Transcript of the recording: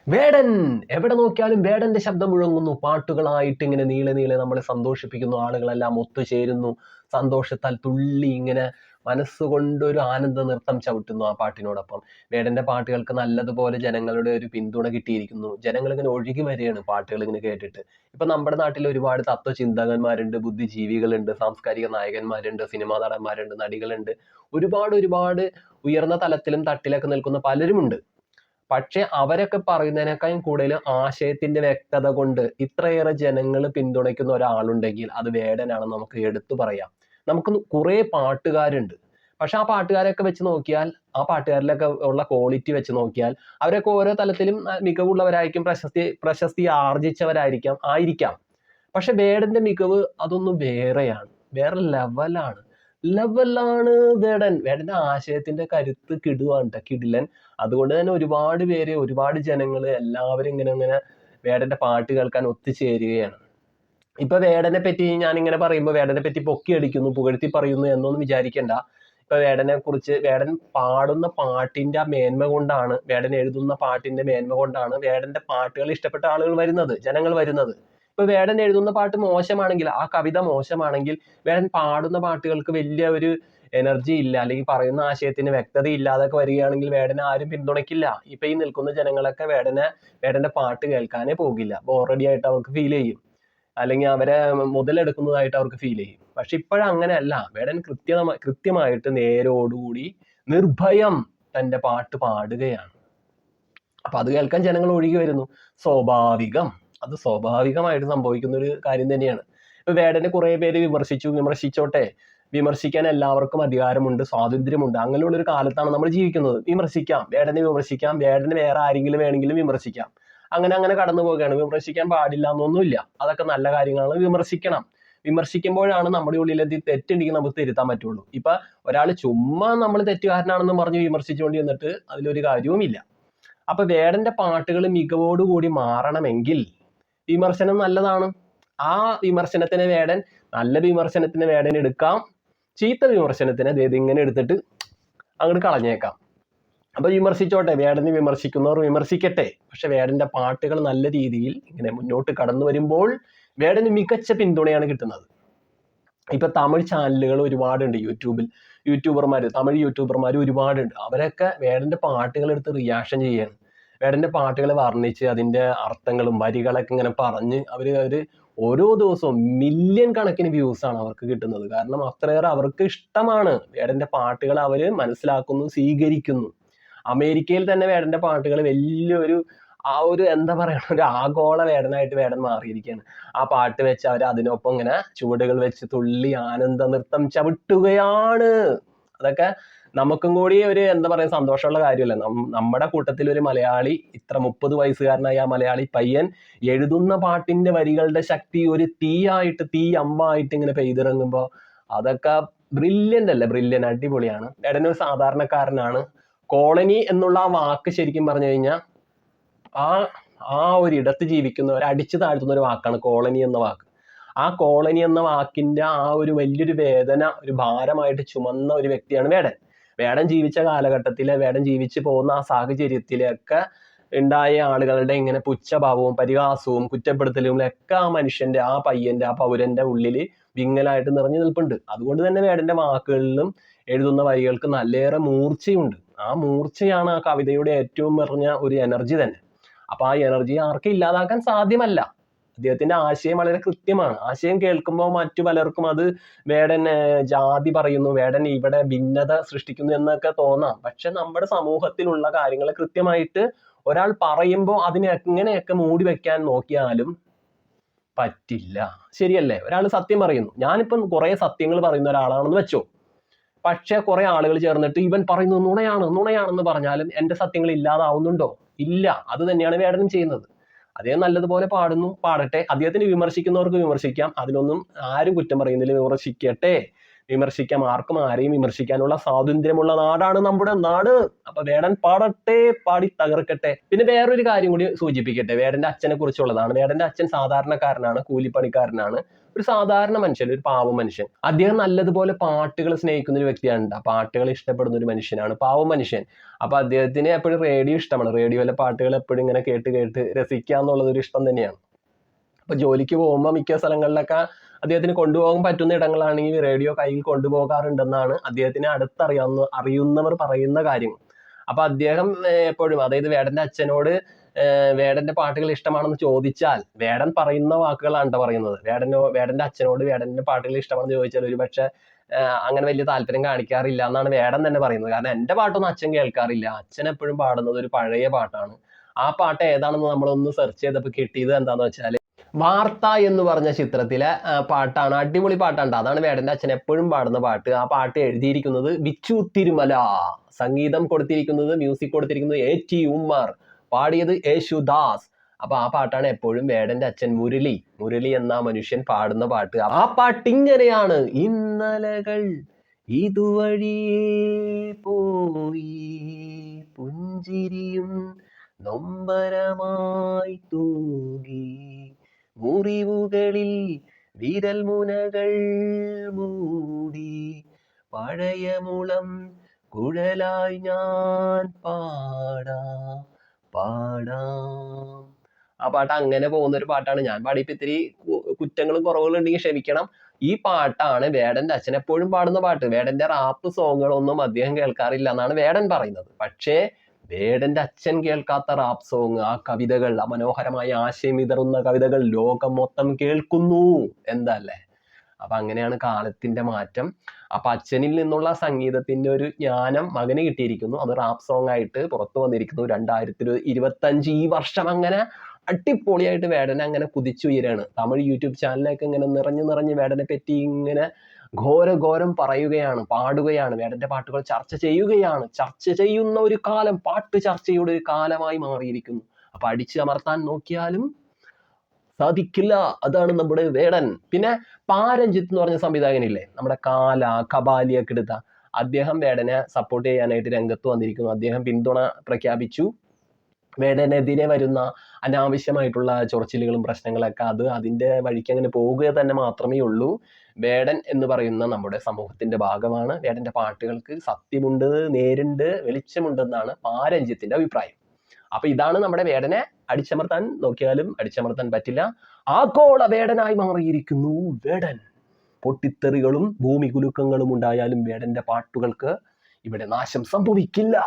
വേടൻ എവിടെ നോക്കിയാലും വേടന്റെ ശബ്ദം മുഴങ്ങുന്നു. പാട്ടുകളായിട്ട് ഇങ്ങനെ നീളെ നീളെ നമ്മളെ സന്തോഷിപ്പിക്കുന്നു. ആളുകളെല്ലാം ഒത്തുചേരുന്നു. സന്തോഷത്താൽ തുള്ളി ഇങ്ങനെ മനസ്സുകൊണ്ടൊരു ആനന്ദ നൃത്തം ചവിട്ടുന്നു ആ പാട്ടിനോടൊപ്പം. വേടന്റെ പാട്ടുകൾക്ക് നല്ലതുപോലെ ജനങ്ങളുടെ ഒരു പിന്തുണ കിട്ടിയിരിക്കുന്നു. ജനങ്ങൾ ഇങ്ങനെ ഒഴുകി വരികയാണ് പാട്ടുകൾ ഇങ്ങനെ കേട്ടിട്ട്. ഇപ്പൊ നമ്മുടെ നാട്ടിൽ ഒരുപാട് തത്വചിന്തകന്മാരുണ്ട്, ബുദ്ധിജീവികളുണ്ട്, സാംസ്കാരിക നായകന്മാരുണ്ട്, സിനിമാ നടന്മാരുണ്ട്, നടികളുണ്ട്. ഒരുപാട് ഉയർന്ന തലത്തിലും തട്ടിലൊക്കെ നിൽക്കുന്ന പലരുമുണ്ട്. പക്ഷെ അവരൊക്കെ പറയുന്നതിനേക്കാളും കൂടുതൽ ആശയത്തിന്റെ വ്യക്തത കൊണ്ട് ഇത്രയേറെ ജനങ്ങൾ പിന്തുണയ്ക്കുന്ന ഒരാളുണ്ടെങ്കിൽ അത് വേടനാണെന്ന് നമുക്ക് എടുത്തു പറയാം. നമുക്ക് കുറെ പാട്ടുകാരുണ്ട്. പക്ഷെ ആ പാട്ടുകാരൊക്കെ വെച്ച് നോക്കിയാൽ, ആ പാട്ടുകാരിലൊക്കെ ഉള്ള ക്വാളിറ്റി വെച്ച് നോക്കിയാൽ അവരൊക്കെ ഓരോ തലത്തിലും മികവുള്ളവരായിരിക്കും, പ്രശസ്തി ആയിരിക്കാം. പക്ഷെ വേടന്റെ മികവ് അതൊന്നും വേറെയാണ്, വേറെ ലെവലാണ് വേടൻ. വേടന്റെ ആശയത്തിന്റെ കരുത്ത് കിടുവാണ്, കിടിലൻ. അതുകൊണ്ട് തന്നെ ഒരുപാട് പേര്, ഒരുപാട് ജനങ്ങൾ എല്ലാവരും ഇങ്ങനെ വേടന്റെ പാട്ട് കേൾക്കാൻ ഒത്തുചേരുകയാണ്. ഇപ്പൊ വേടനെ പറ്റി ഞാൻ ഇങ്ങനെ പറയുമ്പോൾ വേടനെ പറ്റി പൊക്കി അടിക്കുന്നു, പുകഴ്ത്തി പറയുന്നു എന്നൊന്നും വിചാരിക്കണ്ട. ഇപ്പൊ വേടനെ കുറിച്ച്, വേടൻ പാടുന്ന പാട്ടിന്റെ മേന്മ കൊണ്ടാണ്, വേടൻ എഴുതുന്ന പാട്ടിന്റെ മേന്മ കൊണ്ടാണ് വേടന്റെ പാട്ടുകൾ ഇഷ്ടപ്പെട്ട ആളുകൾ വരുന്നത്, ജനങ്ങൾ വരുന്നത്. ഇപ്പൊ വേടൻ എഴുതുന്ന പാട്ട് മോശമാണെങ്കിൽ, ആ കവിത മോശമാണെങ്കിൽ, വേടൻ പാടുന്ന പാട്ടുകൾക്ക് വലിയ ഒരു എനർജി ഇല്ല, അല്ലെങ്കിൽ പറയുന്ന ആശയത്തിന് വ്യക്തത ഇല്ലാതൊക്കെ വരികയാണെങ്കിൽ വേടനെ ആരും പിന്തുണയ്ക്കില്ല. ഇപ്പൊ ഈ നിൽക്കുന്ന ജനങ്ങളൊക്കെ വേടന്റെ പാട്ട് കേൾക്കാനേ പോകില്ല. ബോറടി ആയിട്ട് അവർക്ക് ഫീൽ ചെയ്യും, അല്ലെങ്കിൽ അവരെ മുതലെടുക്കുന്നതായിട്ട് അവർക്ക് ഫീൽ ചെയ്യും. പക്ഷെ ഇപ്പോഴങ്ങനെയല്ല. വേടൻ കൃത്യമായിട്ട് നേരോടുകൂടി നിർഭയം തന്റെ പാട്ട് പാടുകയാണ്. അപ്പൊ അത് കേൾക്കാൻ ജനങ്ങൾ ഒഴുകി വരുന്നു. അത് സ്വാഭാവികമായിട്ട് സംഭവിക്കുന്ന ഒരു കാര്യം തന്നെയാണ്. ഇപ്പൊ വേടനെ കുറെ പേര് വിമർശിച്ചോട്ടെ. വിമർശിക്കാൻ എല്ലാവർക്കും അധികാരമുണ്ട്, സ്വാതന്ത്ര്യമുണ്ട്. അങ്ങനെയുള്ള ഒരു കാലത്താണ് നമ്മൾ ജീവിക്കുന്നത്. വേടനെ വിമർശിക്കാം, വേടനെ വേറെ ആരെങ്കിലും വേണമെങ്കിലും വിമർശിക്കാം. അങ്ങനെ കടന്നു പോവുകയാണ്. വിമർശിക്കാൻ പാടില്ല എന്നൊന്നുമില്ല. അതൊക്കെ നല്ല കാര്യങ്ങളാണ്, വിമർശിക്കണം. വിമർശിക്കുമ്പോഴാണ് നമ്മുടെ ഉള്ളിൽ തെറ്റുണ്ടെങ്കിൽ നമുക്ക് തിരുത്താൻ പറ്റുള്ളൂ. ഇപ്പൊ ഒരാൾ ചുമ്മാ നമ്മൾ തെറ്റുകാരനാണെന്ന് പറഞ്ഞ് വിമർശിച്ചുകൊണ്ട് ചെന്നിട്ട് അതിലൊരു കാര്യവുമില്ല. അപ്പൊ വേടന്റെ പാട്ടുകൾ മികവോടുകൂടി മാറണമെങ്കിൽ വിമർശനം നല്ലതാണ്. ആ വിമർശനത്തിന് നല്ല വിമർശനത്തിന് വേടൻ എടുക്കാം, ചീത്ത വിമർശനത്തിന് ഇങ്ങനെ എടുത്തിട്ട് അങ്ങോട്ട് കളഞ്ഞേക്കാം. അപ്പൊ വിമർശിച്ചോട്ടെ, വേടനെ വിമർശിക്കുന്നവർ വിമർശിക്കട്ടെ. പക്ഷെ വേടന്റെ പാട്ടുകൾ നല്ല രീതിയിൽ ഇങ്ങനെ മുന്നോട്ട് കടന്നു വരുമ്പോൾ വേടന് മികച്ച പിന്തുണയാണ് കിട്ടുന്നത്. ഇപ്പൊ തമിഴ് ചാനലുകൾ ഒരുപാടുണ്ട്, തമിഴ് യൂട്യൂബർമാർ ഒരുപാടുണ്ട്. അവരൊക്കെ വേടന്റെ പാട്ടുകൾ എടുത്ത് റിയാക്ഷൻ ചെയ്യാണ്. വേടന്റെ പാട്ടുകൾ വർണ്ണിച്ച് അതിന്റെ അർത്ഥങ്ങളും വരികളൊക്കെ ഇങ്ങനെ പറഞ്ഞ് അവര് ഓരോ ദിവസവും മില്യൺ കണക്കിന് വ്യൂസ് ആണ് അവർക്ക് കിട്ടുന്നത്. കാരണം അത്രയേറെ അവർക്ക് ഇഷ്ടമാണ് വേടന്റെ പാട്ടുകൾ. അവര് മനസ്സിലാക്കുന്നു, സ്വീകരിക്കുന്നു. അമേരിക്കയിൽ തന്നെ വേടന്റെ പാട്ടുകൾ വലിയൊരു എന്താ പറയുക, ഒരു ആഗോള വേടനായിട്ട് വേടൻ മാറിയിരിക്കുകയാണ്. ആ പാട്ട് വെച്ച് അവർ അതിനൊപ്പം ഇങ്ങനെ ചുവടുകൾ വെച്ച് തുള്ളി ആനന്ദ നൃത്തം ചവിട്ടുകയാണ്. അതൊക്കെ നമുക്കും കൂടി ഒരു എന്താ പറയുക, സന്തോഷമുള്ള കാര്യമല്ല. നമ്മുടെ കൂട്ടത്തിൽ ഒരു മലയാളി, ഇത്ര 30 വയസ്സുകാരനായ ആ മലയാളി പയ്യൻ എഴുതുന്ന പാട്ടിന്റെ വരികളുടെ ശക്തി ഒരു തീ അമ്പായിട്ട് ഇങ്ങനെ പെയ്തിറങ്ങുമ്പോൾ അതൊക്കെ ബ്രില്യൻ്റ് അല്ലേ? ബ്രില്യൻ്റ്, അടിപൊളിയാണ്. വേടൻ ഒരു സാധാരണക്കാരനാണ്. കോളനി എന്നുള്ള ആ വാക്ക് ശരിക്കും പറഞ്ഞു കഴിഞ്ഞാൽ ആ ഒരു ഇടത്ത് ജീവിക്കുന്നവരെ അടിച്ചു താഴ്ത്തുന്ന ഒരു വാക്കാണ് കോളനി എന്ന വാക്ക്. ആ കോളനി എന്ന വാക്കിന്റെ ആ ഒരു വലിയൊരു വേദന, ഒരു ഭാരമായിട്ട് ചുമന്ന ഒരു വ്യക്തിയാണ് വേടൻ. വേടൻ ജീവിച്ച കാലഘട്ടത്തിലെ, വേടൻ ജീവിച്ചു പോകുന്ന ആ സാഹചര്യത്തിലൊക്കെ ഉണ്ടായ ആളുകളുടെ ഇങ്ങനെ പുച്ഛഭാവവും പരിഹാസവും കുറ്റപ്പെടുത്തലും ഒക്കെ ആ മനുഷ്യന്റെ, ആ പയ്യന്റെ, ആ പൗരന്റെ ഉള്ളിൽ വിങ്ങലായിട്ട് നിറഞ്ഞു നിൽപ്പുണ്ട്. അതുകൊണ്ട് തന്നെ വേടന്റെ വാക്കുകളിലും എഴുതുന്ന വരികൾക്ക് നല്ലേറെ മൂർച്ചയുണ്ട്. ആ മൂർച്ചയാണ് ആ കവിതയുടെ ഏറ്റവും പറഞ്ഞ ഒരു എനർജി തന്നെ. അപ്പൊ ആ എനർജി ആർക്കും ഇല്ലാതാക്കാൻ സാധ്യമല്ല. അദ്ദേഹത്തിന്റെ ആശയം വളരെ കൃത്യമാണ്. ആശയം കേൾക്കുമ്പോൾ മറ്റു പലർക്കും അത് വേടൻ ജാതി പറയുന്നു, വേടൻ ഇവിടെ ഭിന്നത സൃഷ്ടിക്കുന്നു എന്നൊക്കെ തോന്നാം. പക്ഷെ നമ്മുടെ സമൂഹത്തിലുള്ള കാര്യങ്ങൾ കൃത്യമായിട്ട് ഒരാൾ പറയുമ്പോൾ അതിനെ എങ്ങനെയൊക്കെ മൂടി വെക്കാൻ നോക്കിയാലും പറ്റില്ല. ശരിയല്ലേ? ഒരാൾ സത്യം പറയുന്നു, ഞാനിപ്പം കുറെ സത്യങ്ങൾ പറയുന്ന ഒരാളാണെന്ന് വെച്ചോ. പക്ഷെ കുറെ ആളുകൾ ചേർന്നിട്ട് ഇവൻ പറയുന്നത് നുണയാണെന്ന് പറഞ്ഞാലും എന്റെ സത്യങ്ങൾ ഇല്ലാതാവുന്നുണ്ടോ? ഇല്ല. അത് തന്നെയാണ് വേടനും ചെയ്യുന്നത്. അദ്ദേഹം നല്ലതുപോലെ പാടട്ടെ. അദ്ദേഹത്തിന് വിമർശിക്കുന്നവർക്ക് വിമർശിക്കാം, അതിനൊന്നും ആരും കുറ്റം പറയുന്നില്ല. വിമർശിക്കട്ടെ. വിമർശിക്കാം, ആർക്കും ആരെയും വിമർശിക്കാനുള്ള സ്വാതന്ത്ര്യമുള്ള നാടാണ് നമ്മുടെ നാട്. അപ്പൊ വേടൻ പാടട്ടെ, പാടി തകർക്കട്ടെ. പിന്നെ വേറൊരു കാര്യം കൂടി സൂചിപ്പിക്കട്ടെ, വേടന്റെ അച്ഛനെ കുറിച്ചുള്ളതാണ്. വേടന്റെ അച്ഛൻ സാധാരണക്കാരനാണ്, കൂലിപ്പണിക്കാരനാണ്, ഒരു സാധാരണ മനുഷ്യൻ, ഒരു പാവ മനുഷ്യൻ. അദ്ദേഹം നല്ലതുപോലെ പാട്ടുകൾ സ്നേഹിക്കുന്ന ഒരു വ്യക്തിയാണ്, പാട്ടുകൾ ഇഷ്ടപ്പെടുന്ന ഒരു മനുഷ്യനാണ്, പാവ മനുഷ്യൻ. അപ്പൊ അദ്ദേഹത്തിന് എപ്പോഴും റേഡിയോ ഇഷ്ടമാണ്, റേഡിയോയിലെ പാട്ടുകൾ എപ്പോഴും ഇങ്ങനെ കേട്ട് കേട്ട് രസിക്കുക എന്നുള്ളത് ഒരു ഇഷ്ടം തന്നെയാണ്. അപ്പൊ ജോലിക്ക് പോകുമ്പോൾ മിക്ക സ്ഥലങ്ങളിലൊക്കെ അദ്ദേഹത്തിന് കൊണ്ടുപോകാൻ പറ്റുന്ന ഇടങ്ങളാണെങ്കിൽ റേഡിയോ കയ്യിൽ കൊണ്ടുപോകാറുണ്ടെന്നാണ് അദ്ദേഹത്തിന് അറിയുന്നവർ പറയുന്ന കാര്യം. അപ്പൊ അദ്ദേഹം എപ്പോഴും, അതായത് വേടന്റെ അച്ഛനോട് വേടന്റെ പാട്ടുകൾ ഇഷ്ടമാണെന്ന് ചോദിച്ചാൽ വേടൻ പറയുന്ന വാക്കുകളാണ് പറയുന്നത്. വേടന്റെ അച്ഛനോട് വേടന്റെ പാട്ടുകൾ ഇഷ്ടമാണെന്ന് ചോദിച്ചാൽ ഒരുപക്ഷെ അങ്ങനെ വലിയ താല്പര്യം കാണിക്കാറില്ല എന്നാണ് വേടൻ തന്നെ പറയുന്നത്. കാരണം എൻ്റെ പാട്ടൊന്നും അച്ഛൻ കേൾക്കാറില്ല, അച്ഛൻ എപ്പോഴും പാടുന്നത് ഒരു പഴയ പാട്ടാണ്. ആ പാട്ട് ഏതാണെന്ന് നമ്മളൊന്ന് സെർച്ച് ചെയ്തപ്പോൾ കിട്ടിയത് എന്താണെന്ന് വെച്ചാൽ വാർത്ത എന്ന് പറഞ്ഞ ചിത്രത്തിലെ പാട്ടാണ്. അടിപൊളി പാട്ടാണ്. അതാണ് വേടന്റെ അച്ഛൻ എപ്പോഴും പാടുന്ന പാട്ട്. ആ പാട്ട് എഴുതിയിരിക്കുന്നത് ബിച്ചു തിരുമല, സംഗീതം കൊടുത്തിരിക്കുന്നത്, മ്യൂസിക് കൊടുത്തിരിക്കുന്നത് A.T. ഉമ്മർ, പാടിയത് യേശുദാസ്. അപ്പൊ ആ പാട്ടാണ് എപ്പോഴും വേടന്റെ അച്ഛൻ മുരളി എന്ന മനുഷ്യൻ പാടുന്ന പാട്ട്. ആ പാട്ട് ഇങ്ങനെയാണ്: ഇന്നലകൾ ഇതുവഴിയേ പോയി, പുഞ്ചിരിയും നൊമ്പരമായി തൂകി, മുറിവുകളിൽ വിരൽ മുനകൾ മൂടി, പഴയ മുളം കുഴലായി ഞാൻ പാടാം. ആ പാട്ട് അങ്ങനെ പോകുന്ന ഒരു പാട്ടാണ്. ഞാൻ പാടിയപ്പോൾ ഇത്തിരി കുറ്റങ്ങളും കുറവുകളും ഉണ്ടെങ്കിൽ ക്ഷമിക്കണം. ഈ പാട്ടാണ് വേടന്റെ അച്ഛൻ എപ്പോഴും പാടുന്ന പാട്ട്. വേടന്റെ റാപ്പ് സോങ്ങുകളൊന്നും അദ്ദേഹം കേൾക്കാറില്ല എന്നാണ് വേടൻ പറയുന്നത്. പക്ഷേ വേടന്റെ അച്ഛൻ കേൾക്കാത്ത റാപ്പ് സോങ്, ആ കവിതകൾ, ആ മനോഹരമായ ആശയം വിതറുന്ന കവിതകൾ ലോകം മൊത്തം കേൾക്കുന്നു. എന്തല്ലേ? അപ്പൊ അങ്ങനെയാണ് കാലത്തിന്റെ മാറ്റം. അപ്പൊ അച്ഛനിൽ നിന്നുള്ള സംഗീതത്തിന്റെ ഒരു ജ്ഞാനം മകന് കിട്ടിയിരിക്കുന്നു. അത് റാപ്പ് സോങ് ആയിട്ട് പുറത്തു വന്നിരിക്കുന്നു 2025. ഈ വർഷം അങ്ങനെ അടിപൊളിയായിട്ട് വേടനെ അങ്ങനെ കുതിച്ചുയരാണ്. തമിഴ് യൂട്യൂബ് ചാനലൊക്കെ ഇങ്ങനെ നിറഞ്ഞ് വേടനെ പറ്റി ഇങ്ങനെ ഘോരം പറയുകയാണ്, പാടുകയാണ്, വേടന്റെ പാട്ടുകൾ ചർച്ച ചെയ്യുകയാണ്. ചർച്ച ചെയ്യുന്ന ഒരു കാലം, പാട്ട് ചർച്ചയുടെ ഒരു കാലമായി മാറിയിരിക്കുന്നു. അപ്പൊ അടിച്ചമർത്താൻ നോക്കിയാലും സാധിക്കില്ല. അതാണ് നമ്മുടെ വേടൻ. പിന്നെ പാരഞ്ജിത്ത് എന്ന് പറഞ്ഞ സംവിധായകനില്ലേ, നമ്മുടെ കബാലിയൊക്കെ എടുത്ത അദ്ദേഹം വേടനെ സപ്പോർട്ട് ചെയ്യാനായിട്ട് രംഗത്ത് വന്നിരിക്കുന്നു. അദ്ദേഹം പിന്തുണ പ്രഖ്യാപിച്ചു. വേടനെതിരെ വരുന്ന അനാവശ്യമായിട്ടുള്ള ചൊറിച്ചിലുകളും പ്രശ്നങ്ങളൊക്കെ അതിൻ്റെ വഴിക്ക് അങ്ങനെ പോവുക തന്നെ മാത്രമേ ഉള്ളൂ. വേടൻ എന്ന് പറയുന്ന നമ്മുടെ സമൂഹത്തിന്റെ ഭാഗമാണ്. വേടന്റെ പാട്ടുകൾക്ക് സത്യമുണ്ട്, നേരുണ്ട്, വെളിച്ചമുണ്ടെന്നാണ് പാരഞ്ജിത്തിന്റെ അഭിപ്രായം. അപ്പൊ ഇതാണ് നമ്മുടെ വേടനെ. അടിച്ചമർത്താൻ നോക്കിയാലും അടിച്ചമർത്താൻ പറ്റില്ല. ആഗോള വേടനായി മാറിയിരിക്കുന്നു വേടൻ. പൊട്ടിത്തെറികളും ഭൂമി കുലുക്കങ്ങളും ഉണ്ടായാലും വേടന്റെ പാട്ടുകൾക്ക് ഇവിടെ നാശം സംഭവിക്കില്ല.